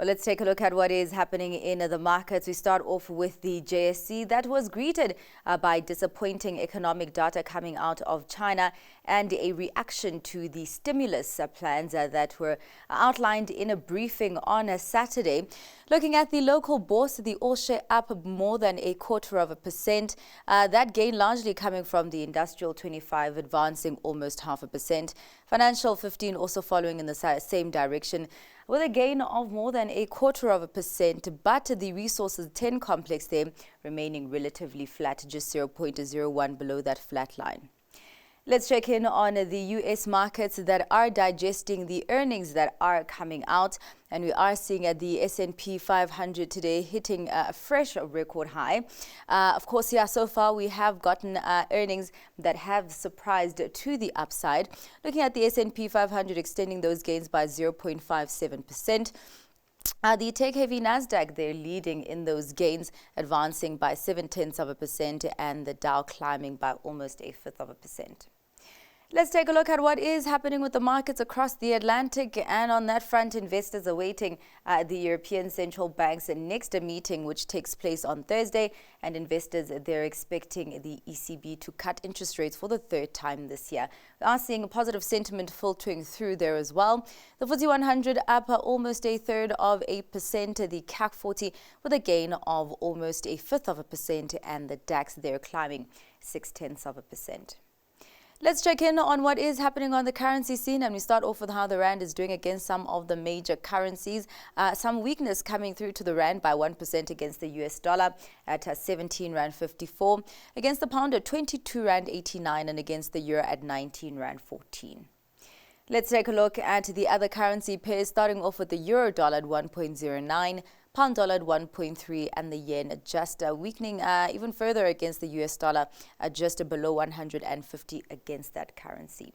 Well, let's take a look at what is happening in the markets. We start off with the JSE that was greeted by disappointing economic data coming out of China and a reaction to the stimulus plans that were outlined in a briefing on a Saturday. Looking at the local bourse, the all-share up more than 0.25%. That gain largely coming from the industrial 25 advancing almost 0.5%. Financial 15 also following in the same direction with a gain of more than 0.25%, but the resources 10 complex there remaining relatively flat, just 0.01 below that flat line. Let's check in on the U.S. markets that are digesting the earnings that are coming out. And we are seeing the S&P 500 today hitting a fresh record high. Of course, here so far we have gotten earnings that have surprised to the upside. Looking at the S&P 500 extending those gains by 0.57%. The tech-heavy Nasdaq, they're leading in those gains, advancing by 0.7%, and the Dow climbing by almost 0.1%. Let's take a look at what is happening with the markets across the Atlantic. And on that front, investors are waiting the European Central Bank's next meeting, which takes place on Thursday. And investors, they're expecting the ECB to cut interest rates for the third time this year. We are seeing a positive sentiment filtering through there as well. The FTSE 100 up almost 0.33%. The CAC 40 with a gain of almost 0.5%. And the DAX, they're climbing 0.6%. Let's check in on what is happening on the currency scene, and we start off with how the rand is doing against some of the major currencies. Some weakness coming through to the rand by 1% against the US dollar at 17 rand 54, against the pound at 22 rand 89, and against the euro at 19 rand 14. Let's take a look at the other currency pairs, starting off with the euro dollar at 1.09, pound dollar at 1.3, and the yen just weakening even further against the US dollar, just below 150 against that currency.